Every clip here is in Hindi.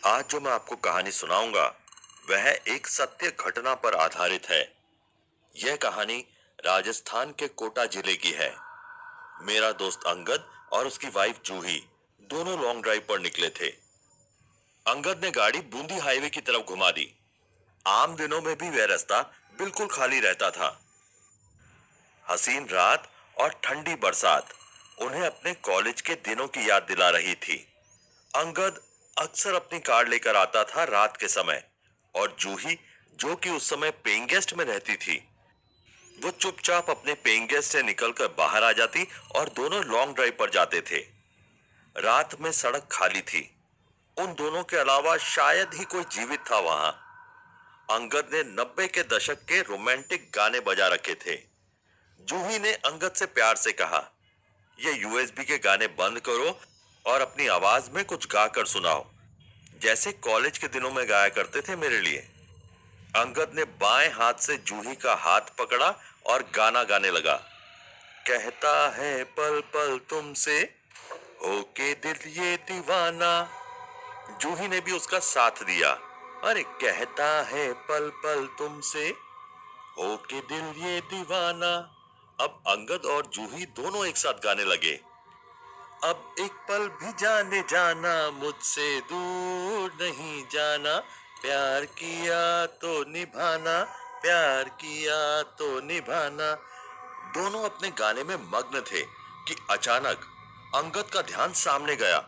आज जो मैं आपको कहानी सुनाऊंगा वह एक सत्य घटना पर आधारित है। यह कहानी राजस्थान के कोटा जिले की है। मेरा दोस्त अंगद और उसकी वाइफ जूही दोनों लॉन्ग ड्राइव पर निकले थे। अंगद ने गाड़ी बूंदी हाईवे की तरफ घुमा दी। आम दिनों में भी वह रास्ता बिल्कुल खाली रहता था। हसीन रात और ठंडी बरसात उन्हें अपने कॉलेज के दिनों की याद दिला रही थी। अंगद अक्सर अपनी कार लेकर आता था रात के समय, और जूही, जो कि उस समय पेइंग गेस्ट में रहती थी, वो चुपचाप अपने पेइंग गेस्ट से निकलकर बाहर आ जाती और दोनों लॉन्ग ड्राइव पर जाते थे। रात में सड़क खाली थी। उन दोनों के अलावा शायद ही कोई जीवित था वहां। अंगद ने 90 के दशक के रोमांटिक गाने बजा रखे थे। जूही ने अंगद से प्यार से कहा, ये यूएसबी के गाने बंद करो और अपनी आवाज में कुछ गाकर सुनाओ, जैसे कॉलेज के दिनों में गाया करते थे मेरे लिए। अंगद ने बाएं हाथ से जूही का हाथ पकड़ा और गाना गाने लगा। कहता है पल पल तुमसे होके दिल ये दीवाना। जूही ने भी उसका साथ दिया। अरे कहता है पल पल तुमसे होके दिल ये दीवाना। अब अंगद और जूही दोनों एक साथ गाने लगे। अब एक पल भी जाने जाना, मुझसे दूर नहीं जाना, प्यार किया तो निभाना, प्यार किया तो निभाना। दोनों अपने गाने में मग्न थे कि अचानक अंगद का ध्यान सामने गया।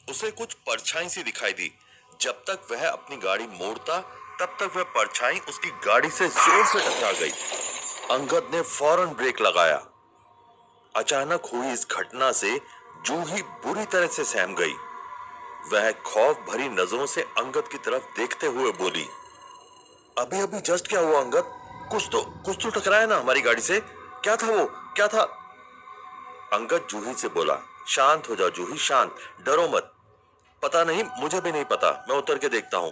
उसे कुछ परछाई सी दिखाई दी। जब तक वह अपनी गाड़ी मोड़ता, तब तक वह परछाई उसकी गाड़ी से जोर से टकरा गई। अंगद ने फौरन ब्रेक लगाया। अचानक हुई इस घटना से जूही बुरी तरह से सहम गई। वह खौफ भरी नजरों से अंगद की तरफ देखते हुए बोली, अभी अभी जस्ट क्या हुआ अंगद? कुछ तो टकराया ना हमारी गाड़ी से? क्या था वो? क्या था? अंगद जूही से बोला, शांत हो जाओ जूही, शांत, डरो मत। पता नहीं, मुझे भी नहीं पता, मैं उतर के देखता हूं।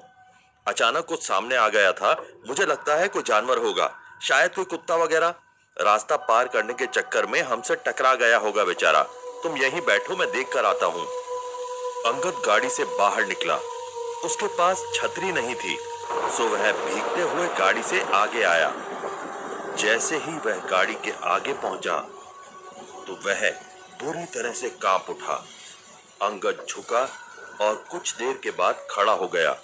अचानक कुछ सामने आ गया था। मुझे लगता है कोई जानवर होगा, शायद कोई कुत्ता वगैरह। रास्ता पार करने के चक्कर में हमसे टकरा गया होगा बेचारा। तुम यहीं बैठो, मैं देख कर आता हूं। अंगद गाड़ी से बाहर निकला। उसके पास छतरी नहीं थी, सो वह भीगते हुए गाड़ी से आगे आया। जैसे ही वह गाड़ी के आगे पहुंचा तो वह बुरी तरह से कांप उठा। अंगद झुका और कुछ देर के बाद खड़ा हो गया।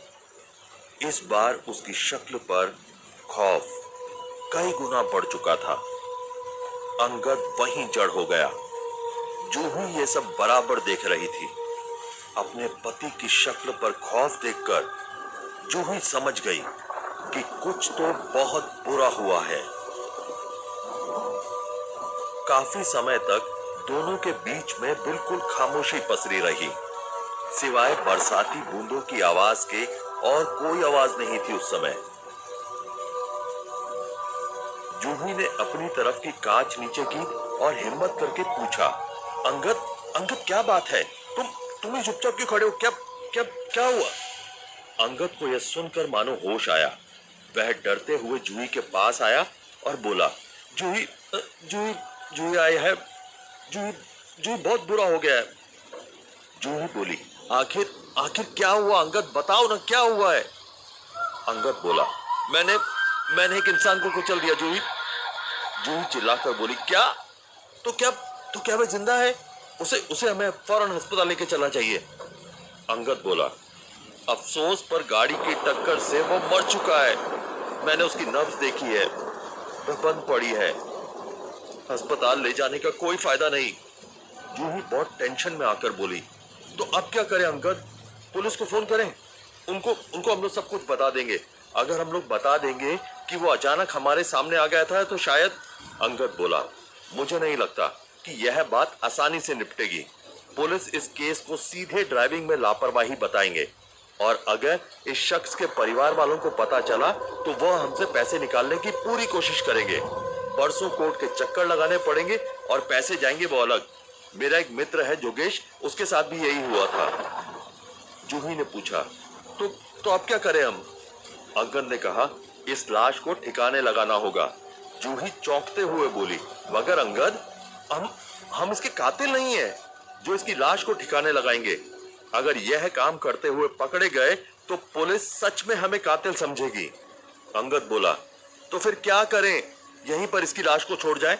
इस बार उसकी शक्ल पर खौफ कई गुना बढ़ चुका था। अंगद वहीं जड़ हो गया। जूही ये सब बराबर देख रही थी। अपने पति की शक्ल पर खौफ देखकर जूही समझ गई कि कुछ तो बहुत बुरा हुआ है। काफी समय तक दोनों के बीच में बिल्कुल खामोशी पसरी रही। सिवाय बरसाती बूंदों की आवाज के और कोई आवाज नहीं थी उस समय। जूही ने अपनी तरफ की कांच नीचे की और हिम्मत करके पूछा, अंगद, अंगद क्या बात है? तुम चुपचाप क्यों खड़े हो? क्या क्या क्या हुआ? अंगद को यह सुनकर मानो होश आया। वह डरते हुए जूही के पास आया और बोला, जूही, जूही, जूही आई है, जूही, जूही बहुत बुरा हो गया है। जूही बोली, आखिर आखिर क्या हुआ अंगद, बताओ ना क्या हुआ है? अंगद बोला, मैंने एक इंसान को कुचल दिया जूही। जूही चिल्लाकर बोली, क्या? तो क्या वह जिंदा है? उसे हमें फौरन अस्पताल लेके चलना चाहिए। अंगद बोला, अफसोस पर गाड़ी की टक्कर से वो मर चुका है। मैंने उसकी नब्ज देखी है, वह बंद पड़ी है। अस्पताल ले जाने का कोई फायदा नहीं। जूही बहुत टेंशन में आकर बोली, तो अब क्या करें अंगद? पुलिस को फोन करें? उनको हम लोग सब कुछ बता देंगे। अगर हम लोग बता देंगे कि वो अचानक हमारे सामने आ गया था तो शायद। अंगद बोला, मुझे नहीं लगता कि यह बात आसानी से निपटेगी। पुलिस इस केस को सीधे ड्राइविंग में लापरवाही बताएंगे, और अगर इस शख्स के परिवार वालों को पता चला तो वह हमसे पैसे निकालने की पूरी कोशिश करेंगे। परसों कोर्ट के चक्कर लगाने पड़ेंगे और पैसे जाएंगे वो अलग। मेरा एक मित्र है जोगेश, उसके साथ भी यही हुआ था। जूही ने पूछा, तो अब क्या करें हम? अंगद ने कहा, इस लाश को ठिकाने लगाना होगा। जूही चौंकते हुए बोली, मगर अंगद, हम इसके कातिल नहीं है जो इसकी लाश को ठिकाने लगाएंगे। अगर यह काम करते हुए पकड़े गए तो पुलिस सच में हमें कातिल समझेगी। अंगद बोला, तो फिर क्या करें? यहीं पर इसकी लाश को छोड़ जाएं?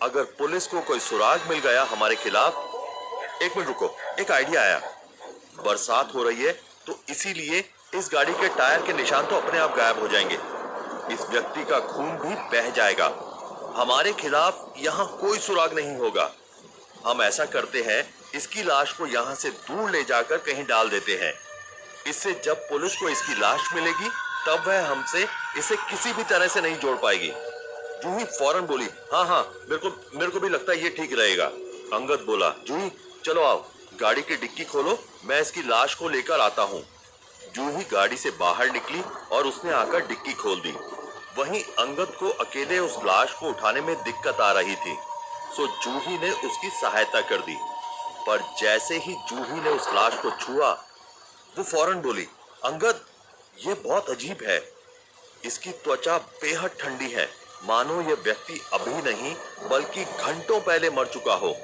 अगर पुलिस को कोई सुराग मिल गया हमारे खिलाफ। एक मिनट रुको, एक आइडिया आया। बरसात हो रही है तो इसीलिए इस गाड़ी के टायर के निशान तो अपने आप गायब हो जाएंगे। इस व्यक्ति का खून भी बह जाएगा। हमारे खिलाफ यहाँ कोई सुराग नहीं होगा। हम ऐसा करते हैं, इसकी लाश को यहाँ से दूर ले जाकर कहीं डाल देते हैं। इससे जब पुलिस को इसकी लाश मिलेगी तब वह हमसे इसे किसी भी तरह से नहीं जोड़ पाएगी। जूही फौरन बोली, हाँ हाँ, मेरे को भी लगता है ये ठीक रहेगा। अंगद बोला, जूही चलो आओ, गाड़ी की डिक्की खोलो, मैं इसकी लाश को लेकर आता हूँ। जूही गाड़ी से बाहर निकली और उसने आकर डिक्की खोल दी। वहीं अंगद को अकेले उस लाश को उठाने में दिक्कत आ रही थी, सो जूही ने उसकी सहायता कर दी। पर जैसे ही जूही ने उस लाश को छुआ, वो फौरन बोली, अंगद ये बहुत अजीब है। इसकी त्वचा बेहद ठंडी है, मानो ये व्यक्ति अभी नहीं बल्कि घंटों पहले मर चुका हो।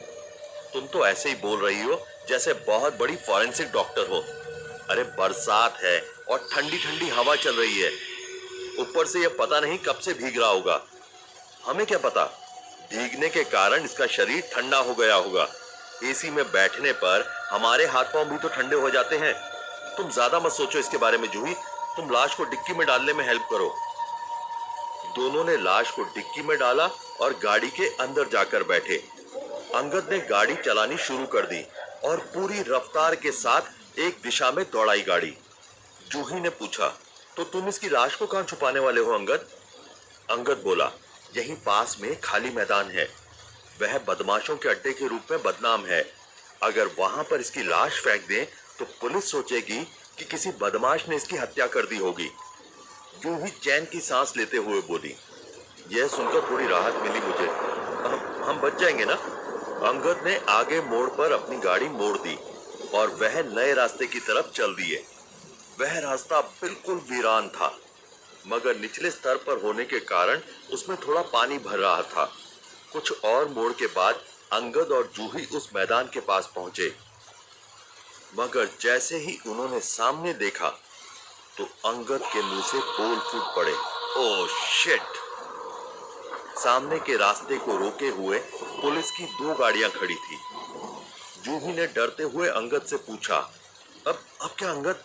तुम तो ऐसे ही बोल रही हो जैसे बहुत बड़ी फॉरेंसिक डॉक्टर हो। अरे बरसात है और ठंडी ठंडी हवा चल रही है, ऊपर से ये पता नहीं कब से भीग रहा होगा। हमें क्या पता, भीगने के कारण इसका शरीर ठंडा हो गया होगा। एसी में बैठने पर हमारे हाथ पांव भी तो ठंडे हो जाते हैं। तुम ज्यादा मत सोचो इसके बारे में जूही, तुम लाश को डिक्की में डालने में हेल्प करो। दोनों ने लाश को डिक्की में डाला और गाड़ी के अंदर जाकर बैठे। अंगद ने गाड़ी चलानी शुरू कर दी और पूरी रफ्तार के साथ एक दिशा में दौड़ाई गाड़ी। जूही ने पूछा, तो तुम इसकी लाश को कहां छुपाने वाले हो अंगद? अंगद बोला, यहीं पास में खाली मैदान है, वह बदमाशों के अड्डे के रूप में बदनाम है। अगर वहां पर इसकी लाश फेंक दें तो पुलिस सोचेगी कि किसी बदमाश ने इसकी हत्या कर दी होगी। जूही चैन की सांस लेते हुए बोली, यह सुनकर थोड़ी राहत मिली मुझे। हम बच जाएंगे ना? अंगद ने आगे मोड़ पर अपनी गाड़ी मोड़ दी और वह नए रास्ते की तरफ चल दिए। वह रास्ता बिल्कुल वीरान था, मगर निचले स्तर पर होने के कारण उसमें थोड़ा पानी भर रहा था। कुछ और मोड़ के बाद अंगद और जूही उस मैदान के पास पहुंचे, मगर जैसे ही उन्होंने सामने देखा तो अंगद के मुंह से बोल फूट पड़े, ओह शिट! सामने के रास्ते को रोके हुए पुलिस की 2 गाड़ियां खड़ी थी। जूही ने डरते हुए अंगद से पूछा, अब क्या अंगद?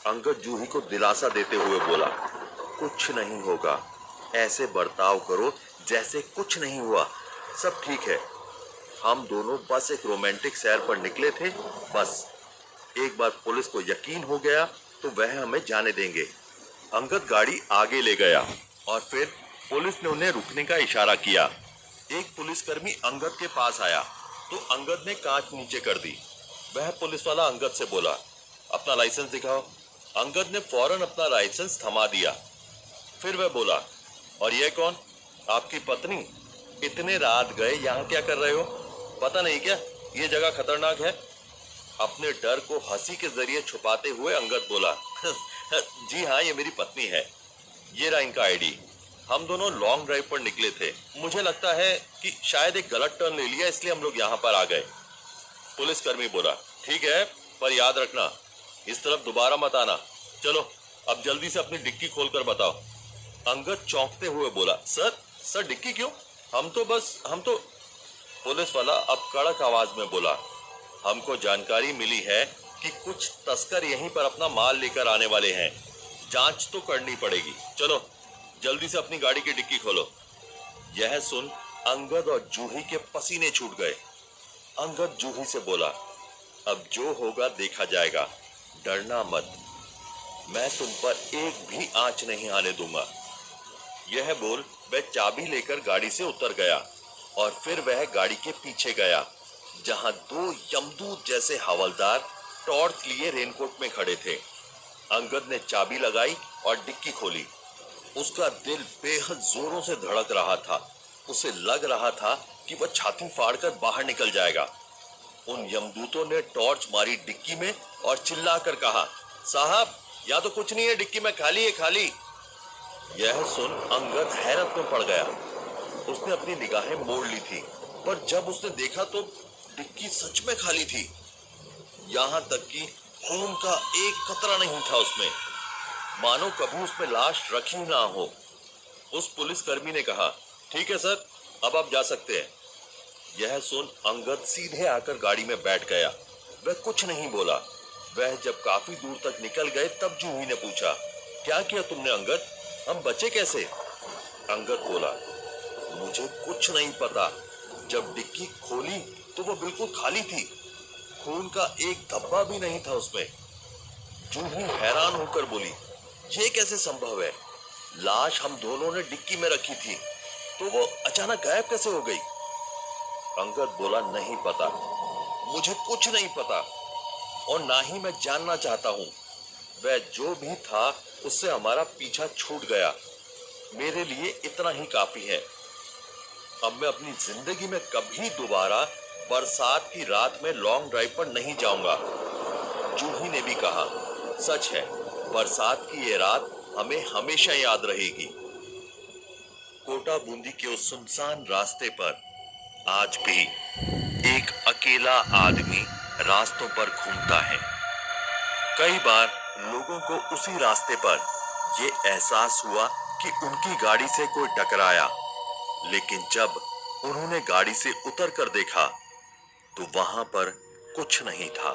अंगद जूही को दिलासा देते हुए बोला, कुछ नहीं होगा, ऐसे बर्ताव करो जैसे कुछ नहीं हुआ, सब ठीक है। हम दोनों बस एक रोमांटिक सैर पर निकले थे, बस एक बार पुलिस को यकीन हो गया तो वह हमें जाने देंगे। अंगद गाड़ी आगे ले गया और फिर पुलिस ने उन्हें रुकने का इशारा किया। एक पुलिसकर्मी अंगद के पास आया तो अंगद ने कांच नीचे कर दी। वह पुलिस वाला अंगद से बोला, अपना लाइसेंस दिखाओ। अंगद ने फौरन अपना लाइसेंस थमा दिया। फिर वह बोला, और यह कौन? आपकी पत्नी? इतने रात गए यहाँ क्या कर रहे हो? पता नहीं क्या ये जगह खतरनाक है? अपने डर को हंसी के जरिए छुपाते हुए अंगद बोला, जी हाँ, ये मेरी पत्नी है, ये रहा इनका आईडी। हम दोनों लॉन्ग ड्राइव पर निकले थे, मुझे लगता है कि शायद एक गलत टर्न ले लिया इसलिए हम लोग यहाँ पर आ गए। पुलिसकर्मी बोला, ठीक है, पर याद रखना इस तरफ दोबारा मत आना। चलो अब जल्दी से अपनी डिक्की खोलकर बताओ। अंगद चौंकते हुए बोला, सर डिक्की क्यों? हम तो पुलिस वाला अब कड़क आवाज में बोला, हमको जानकारी मिली है कि कुछ तस्कर यहीं पर अपना माल लेकर आने वाले हैं, जांच तो करनी पड़ेगी। चलो जल्दी से अपनी गाड़ी की डिक्की खोलो। यह सुन अंगद और जूही के पसीने छूट गए। अंगद जूही से बोला, अब जो होगा देखा जाएगा, डरना मत, मैं तुम पर एक भी आंच नहीं आने दूंगा। यह बोल वह चाबी लेकर गाड़ी से उतर गया और फिर वह गाड़ी के पीछे गया, जहां 2 यमदूत जैसे हवलदार टॉर्च लिए रेनकोट में खड़े थे। अंगद ने चाबी लगाई और डिक्की खोली। उसका दिल बेहद जोरों से धड़क रहा था। उसे लग रहा था कि वह छाती फाड़कर बाहर निकल जाएगा। उन यमदूतों ने टॉर्च मारी डिक्की में और चिल्लाकर कहा, साहब या तो कुछ नहीं है डिक्की में, खाली है, खाली। यह सुन अंगद हैरत में पड़ गया। उसने अपनी निगाहें मोड़ ली थी, पर जब उसने देखा तो डिक्की सच में खाली थी। यहाँ तक कि खून का एक कतरा नहीं था उसमें, मानो कभी उसमें लाश रखी ना हो। उस पुलिसकर्मी ने कहा, ठीक है सर, अब आप जा सकते हैं। यह सुन अंगद सीधे आकर गाड़ी में बैठ गया। वह कुछ नहीं बोला। वह जब काफी दूर तक निकल गए तब जूही ने पूछा, क्या किया तुमने अंगद? हम बचे कैसे? अंगद बोला, मुझे कुछ नहीं पता। जब डिक्की खोली तो वो बिल्कुल खाली थी, खून का एक धब्बा भी नहीं था उसमें। जूही हैरान होकर बोली, ये कैसे संभव है? लाश हम दोनों ने डिक्की में रखी थी, तो वो अचानक गायब कैसे हो गई? अंगद बोला, नहीं पता, मुझे कुछ नहीं पता और ना ही मैं जानना चाहता हूं। वह जो भी था उससे हमारा पीछा छूट गया। मेरे लिए इतना ही काफी है। अब मैं अपनी जिंदगी में कभी दोबारा बरसात की रात में लॉन्ग ड्राइव पर नहीं जाऊंगा। जूही ने भी कहा, सच है, बरसात की ये रात हमें हमेशा याद रहेगी। कोटा बूंदी के उस सुनसान रास्ते पर आज भी एक अकेला आदमी रास्तों पर घूमता है। कई बार लोगों को उसी रास्ते पर ये एहसास हुआ कि उनकी गाड़ी से कोई टकराया, लेकिन जब उन्होंने गाड़ी से उतरकर देखा तो वहां पर कुछ नहीं था।